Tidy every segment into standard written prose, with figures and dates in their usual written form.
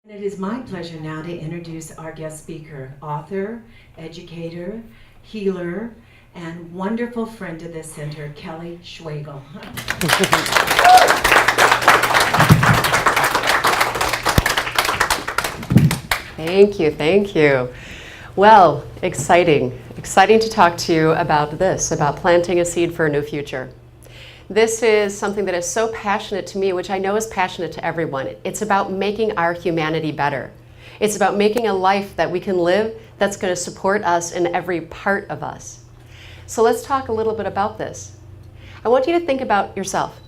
It is my pleasure now to introduce our guest speaker, author, educator, healer, and wonderful friend of this center, Kelly Schwegel. Thank you, thank you. Well, exciting to talk to you about this, about planting a seed for a new future. This is something that is so passionate to me, which I know is passionate to everyone. It's about making our humanity better. It's about making a life that we can live that's going to support us in every part of us. So let's talk a little bit about this. I want you to think about yourself.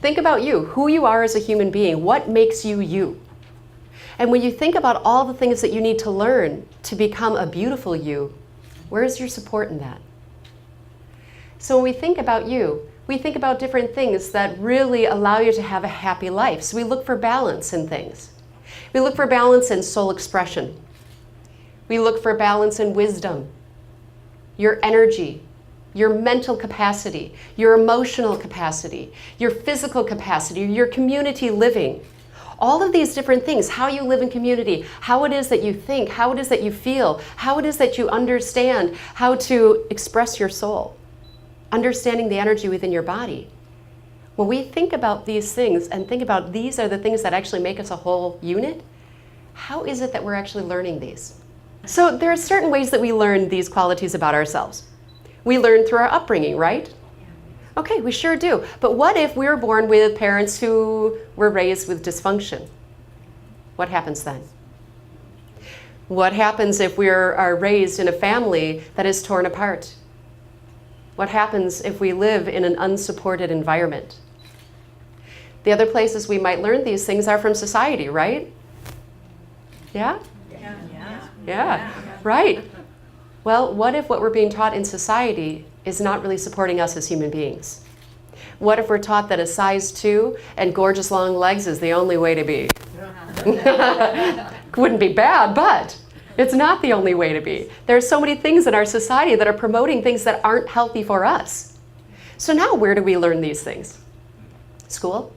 Think about you, who you are as a human being, what makes you you. And when you think about all the things that you need to learn to become a beautiful you, where is your support in that? So when we think about you, we think about different things that really allow you to have a happy life. So we look for balance in things. We look for balance in soul expression. We look for balance in wisdom, your energy, your mental capacity, your emotional capacity, your physical capacity, your community living. All of these different things, how you live in community, how it is that you think, how it is that you feel, how it is that you understand how to express your soul. Understanding the energy within your body. When we think about these things and think about these are the things that actually make us a whole unit, how is it that we're actually learning these? So there are certain ways that we learn these qualities about ourselves. We learn through our upbringing, right? Okay, we sure do. But what if we were born with parents who were raised with dysfunction? What happens then? What happens if we are raised in a family that is torn apart? What happens if we live in an unsupported environment? The other places we might learn these things are from society, right? Yeah? Yeah, right. Well, what if what we're being taught in society is not really supporting us as human beings? What if we're taught that a size 2 and gorgeous long legs is the only way to be? Wouldn't be bad, but it's not the only way to be. There are so many things in our society that are promoting things that aren't healthy for us. So now where do we learn these things? School?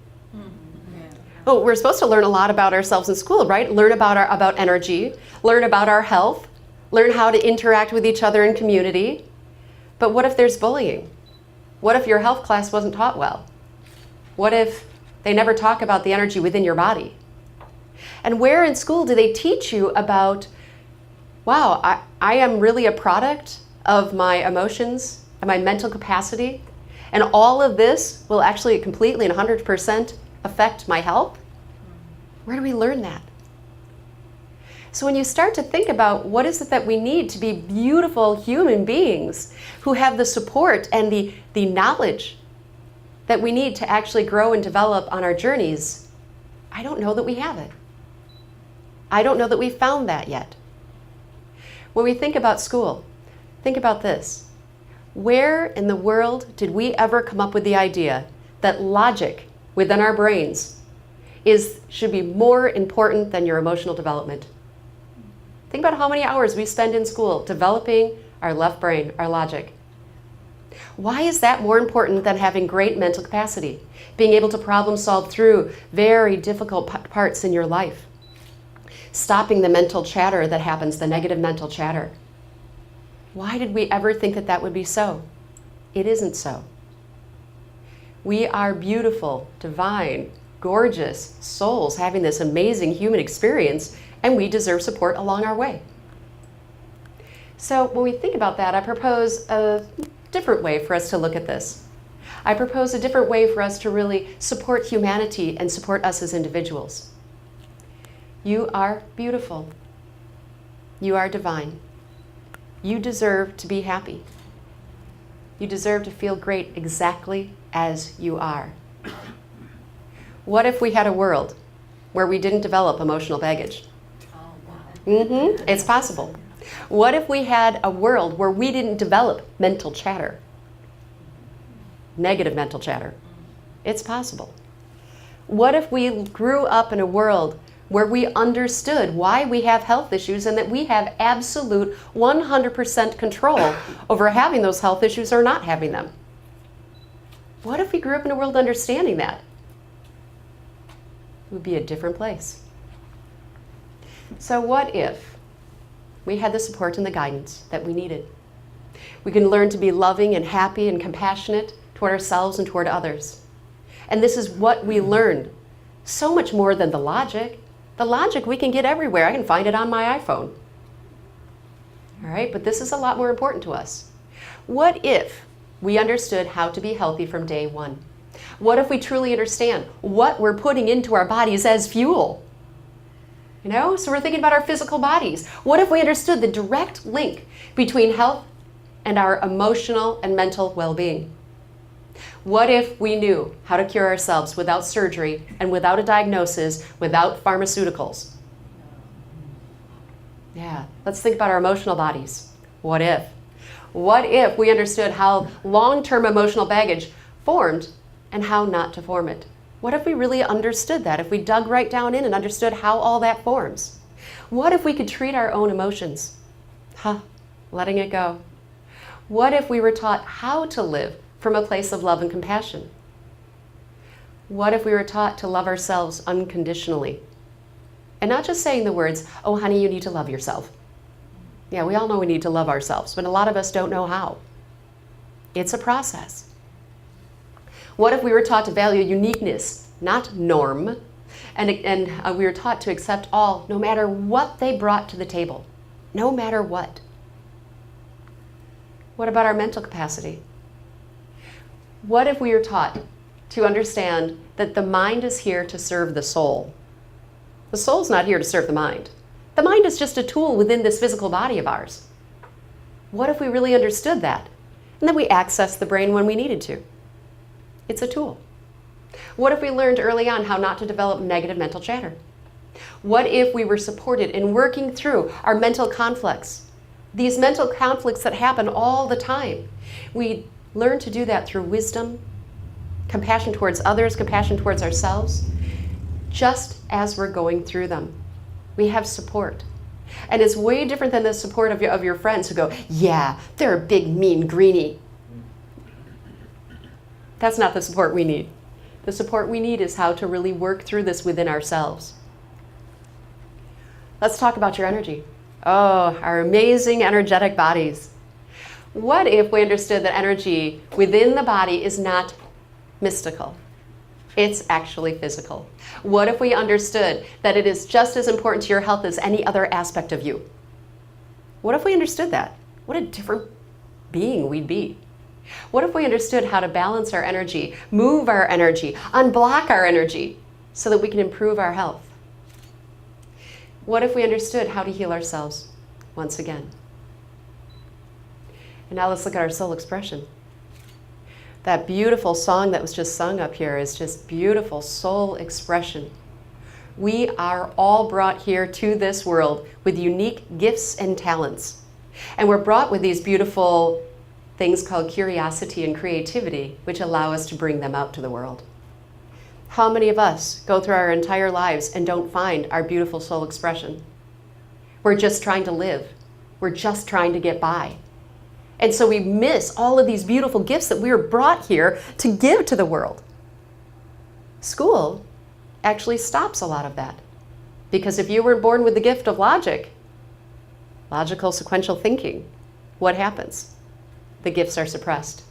Oh, we're supposed to learn a lot about ourselves in school, right? Learn about energy, learn about our health, learn how to interact with each other in community. But what if there's bullying? What if your health class wasn't taught well? What if they never talk about the energy within your body? And where in school do they teach you about, wow, I am really a product of my emotions and my mental capacity, and all of this will actually completely and 100% affect my health? Where do we learn that? So when you start to think about what is it that we need to be beautiful human beings who have the support and the knowledge that we need to actually grow and develop on our journeys, I don't know that we have it. I don't know that we've found that yet. When we think about school, think about this. Where in the world did we ever come up with the idea that logic within our brains should be more important than your emotional development? Think about how many hours we spend in school developing our left brain, our logic. Why is that more important than having great mental capacity? Being able to problem solve through very difficult parts in your life? Stopping the mental chatter that happens, the negative mental chatter. Why did we ever think that that would be so? It isn't so. We are beautiful, divine, gorgeous souls having this amazing human experience, and we deserve support along our way. So when we think about that, I propose a different way for us to look at this. I propose a different way for us to really support humanity and support us as individuals. You are beautiful. You are divine. You deserve to be happy. You deserve to feel great exactly as you are. What if we had a world where we didn't develop emotional baggage? It's possible. What if we had a world where we didn't develop mental chatter? Negative mental chatter. It's possible. What if we grew up in a world where we understood why we have health issues and that we have absolute 100% control over having those health issues or not having them? What if we grew up in a world understanding that? It would be a different place. So what if we had the support and the guidance that we needed? We can learn to be loving and happy and compassionate toward ourselves and toward others. And this is what we learn, so much more than the logic. The logic we can get everywhere. I can find it on my iPhone. All right, but this is a lot more important to us. What if we understood how to be healthy from day one? What if we truly understand what we're putting into our bodies as fuel? You know, so we're thinking about our physical bodies. What if we understood the direct link between health and our emotional and mental well-being? What if we knew how to cure ourselves without surgery and without a diagnosis, without pharmaceuticals? Yeah, let's think about our emotional bodies. What if? What if we understood how long-term emotional baggage formed and how not to form it? What if we really understood that? If we dug right down in and understood how all that forms? What if we could treat our own emotions? Letting it go. What if we were taught how to live from a place of love and compassion? What if we were taught to love ourselves unconditionally? And not just saying the words, oh honey, you need to love yourself. Yeah, we all know we need to love ourselves, but a lot of us don't know how. It's a process. What if we were taught to value uniqueness, not norm, and we were taught to accept all, no matter what they brought to the table, no matter what? What about our mental capacity? What if we were taught to understand that the mind is here to serve the soul? The soul's not here to serve the mind. The mind is just a tool within this physical body of ours. What if we really understood that? And then we accessed the brain when we needed to. It's a tool. What if we learned early on how not to develop negative mental chatter? What if we were supported in working through our mental conflicts? These mental conflicts that happen all the time. We learn to do that through wisdom, compassion towards others, compassion towards ourselves, just as we're going through them. We have support. And it's way different than the support of your friends who go, yeah, they're a big, mean greenie. That's not the support we need. The support we need is how to really work through this within ourselves. Let's talk about your energy. Oh, our amazing energetic bodies. What if we understood that energy within the body is not mystical? It's actually physical. What if we understood that it is just as important to your health as any other aspect of you? What if we understood that? What a different being we'd be. What if we understood how to balance our energy, move our energy, unblock our energy so that we can improve our health? What if we understood how to heal ourselves once again? And now let's look at our soul expression. That beautiful song that was just sung up here is just beautiful soul expression. We are all brought here to this world with unique gifts and talents. And we're brought with these beautiful things called curiosity and creativity, which allow us to bring them out to the world. How many of us go through our entire lives and don't find our beautiful soul expression? We're just trying to live. We're just trying to get by. And so we miss all of these beautiful gifts that we were brought here to give to the world. School actually stops a lot of that. Because if you were born with the gift of logic, logical sequential thinking, what happens? The gifts are suppressed.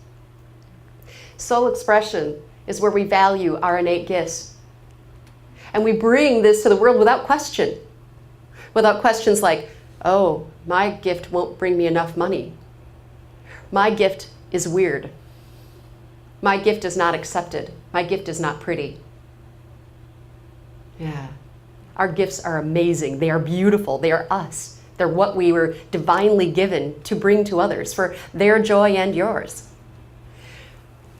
Soul expression is where we value our innate gifts. And we bring this to the world without question. Without questions like, oh, my gift won't bring me enough money. My gift is weird. My gift is not accepted. My gift is not pretty. Yeah. Our gifts are amazing. They are beautiful. They are us. They're what we were divinely given to bring to others for their joy and yours.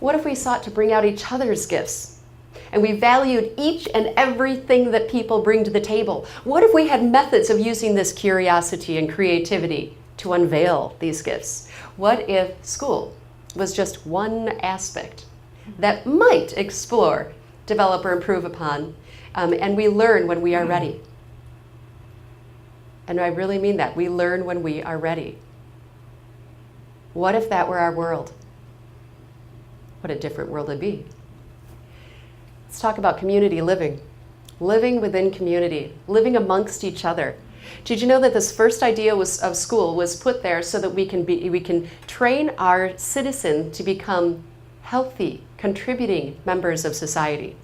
What if we sought to bring out each other's gifts and we valued each and everything that people bring to the table? What if we had methods of using this curiosity and creativity to unveil these gifts? What if school was just one aspect that might explore, develop, or improve upon, and we learn when we are ready? And I really mean that. We learn when we are ready. What if that were our world? What a different world it'd be. Let's talk about community living. Living within community, living amongst each other. Did you know that this first idea of school was put there so that we can train our citizens to become healthy, contributing members of society?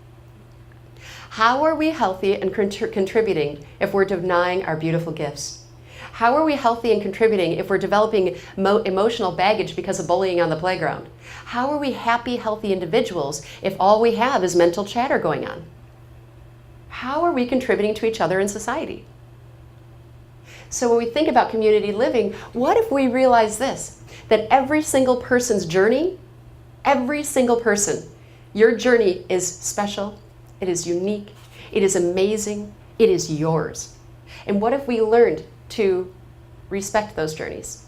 How are we healthy and contributing if we're denying our beautiful gifts? How are we healthy and contributing if we're developing emotional baggage because of bullying on the playground? How are we happy, healthy individuals if all we have is mental chatter going on? How are we contributing to each other in society? So when we think about community living, what if we realize this, that every single person's journey, every single person, your journey is special, it is unique, it is amazing, it is yours. And what if we learned to respect those journeys?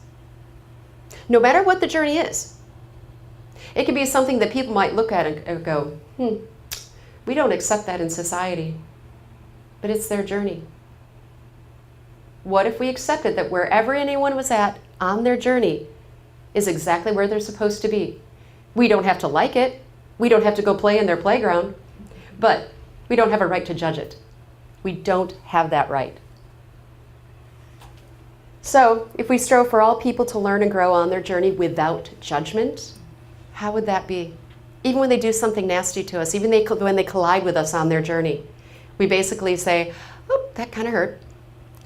No matter what the journey is. It can be something that people might look at and go, we don't accept that in society, but it's their journey. What if we accepted that wherever anyone was at on their journey is exactly where they're supposed to be? We don't have to like it. We don't have to go play in their playground, but we don't have a right to judge it. We don't have that right. So if we strove for all people to learn and grow on their journey without judgment, how would that be? Even when they do something nasty to us, even when they collide with us on their journey, we basically say, oh, that kind of hurt.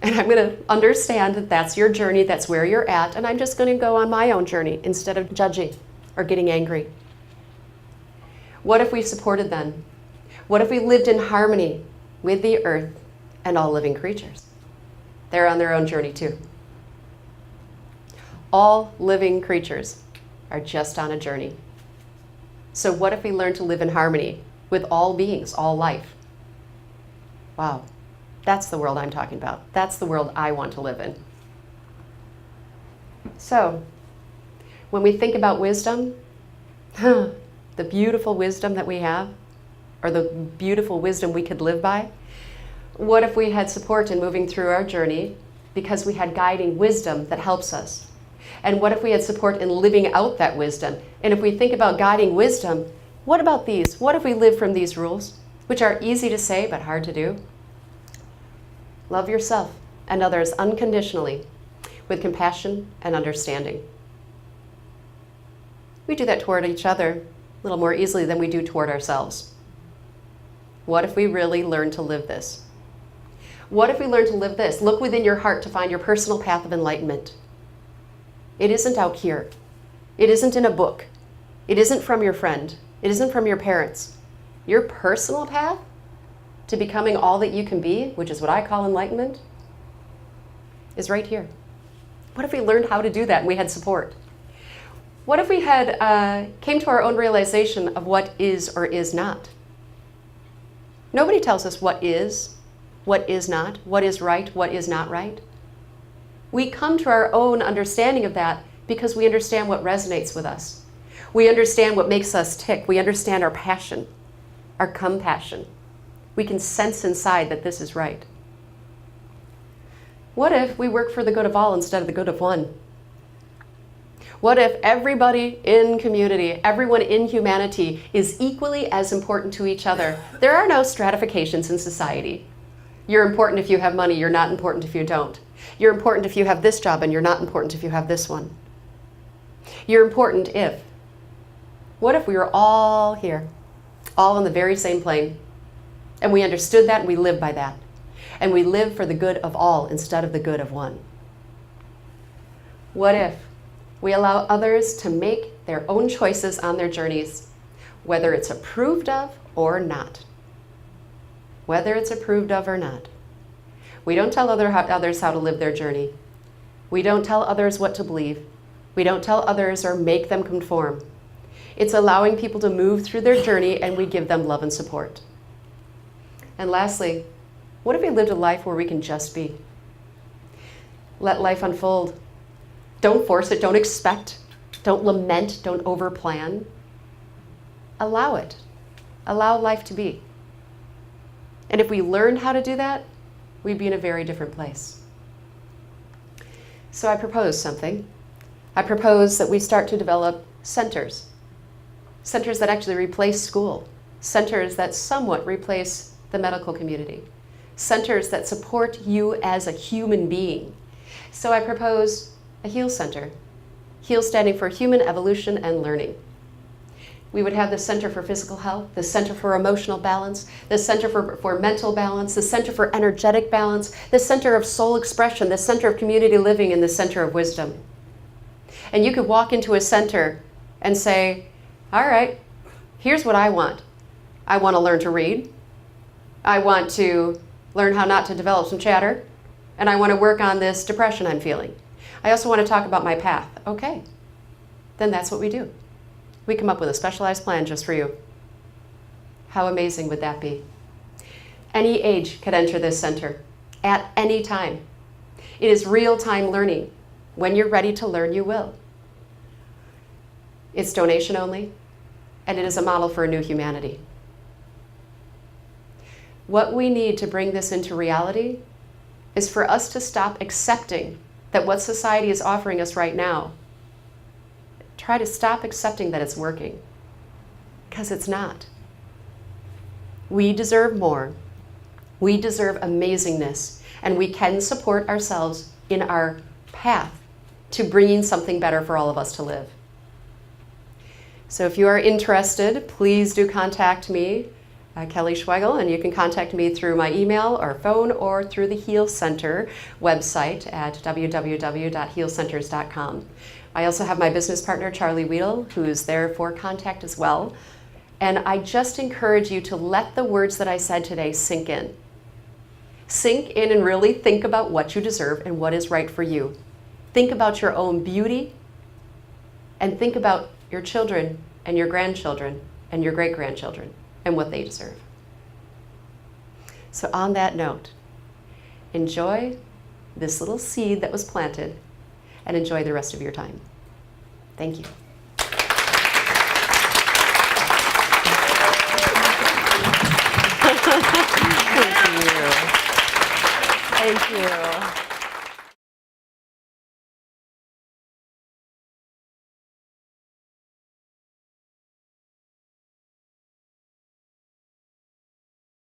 And I'm going to understand that that's your journey, that's where you're at, and I'm just going to go on my own journey instead of judging or getting angry. What if we supported them? What if we lived in harmony with the earth and all living creatures? They're on their own journey too. All living creatures are just on a journey. So what if we learn to live in harmony with all beings, all life? Wow, that's the world I'm talking about. That's the world I want to live in. So, when we think about wisdom, the beautiful wisdom that we have, or the beautiful wisdom we could live by, what if we had support in moving through our journey because we had guiding wisdom that helps us? And what if we had support in living out that wisdom? And if we think about guiding wisdom, what about these? What if we live from these rules, which are easy to say but hard to do? Love yourself and others unconditionally with compassion and understanding. We do that toward each other a little more easily than we do toward ourselves. What if we really learn to live this? What if we learn to live this? Look within your heart to find your personal path of enlightenment. It isn't out here. It isn't in a book. It isn't from your friend. It isn't from your parents. Your personal path to becoming all that you can be, which is what I call enlightenment, is right here. What if we learned how to do that and we had support? What if we had came to our own realization of what is or is not? Nobody tells us what is not, what is right, what is not right. We come to our own understanding of that because we understand what resonates with us. We understand what makes us tick. We understand our passion, our compassion. We can sense inside that this is right. What if we work for the good of all instead of the good of one? What if everybody in community, everyone in humanity is equally as important to each other? There are no stratifications in society. You're important if you have money, you're not important if you don't. You're important if you have this job and you're not important if you have this one. You're important if. What if we were all here, all on the very same plane, and we understood that and we lived by that, and we live for the good of all instead of the good of one? What if we allow others to make their own choices on their journeys, whether it's approved of or not? Whether it's approved of or not. We don't tell others how to live their journey. We don't tell others what to believe. We don't tell others or make them conform. It's allowing people to move through their journey and we give them love and support. And lastly, what if we lived a life where we can just be? Let life unfold. Don't force it, don't expect, don't lament, don't overplan. Allow it. Allow life to be. And if we learned how to do that, we'd be in a very different place. So I propose something. I propose that we start to develop centers. Centers that actually replace school. Centers that somewhat replace the medical community. centers that support you as a human being. So I propose a HEAL center. HEAL standing for Human Evolution and Learning. We would have the Center for Physical Health, the Center for Emotional Balance, the Center for Mental Balance, the Center for Energetic Balance, the Center of Soul Expression, the Center of Community Living, and the Center of Wisdom. And you could walk into a center and say, all right, here's what I want. I want to learn to read. I want to learn how not to develop some chatter. And I want to work on this depression I'm feeling. I also want to talk about my path. Okay, then that's what we do. We come up with a specialized plan just for you. How amazing would that be? Any age could enter this center at any time. It is real-time learning. When you're ready to learn, you will. It's donation only, and it is a model for a new humanity. What we need to bring this into reality is for us to stop accepting that what society is offering us right now, try to stop accepting that it's working, because it's not. We deserve more. We deserve amazingness, and we can support ourselves in our path to bringing something better for all of us to live. So if you are interested, please do contact me, Kelly Schwegel, and you can contact me through my email or phone or through the HEAL Center website at www.healcenters.com. I also have my business partner, Charlie Weedle, who's there for contact as well. And I just encourage you to let the words that I said today sink in. Sink in and really think about what you deserve and what is right for you. Think about your own beauty, and think about your children and your grandchildren and your great-grandchildren and what they deserve. So on that note, enjoy this little seed that was planted and enjoy the rest of your time. Thank you. Thank you. Thank you.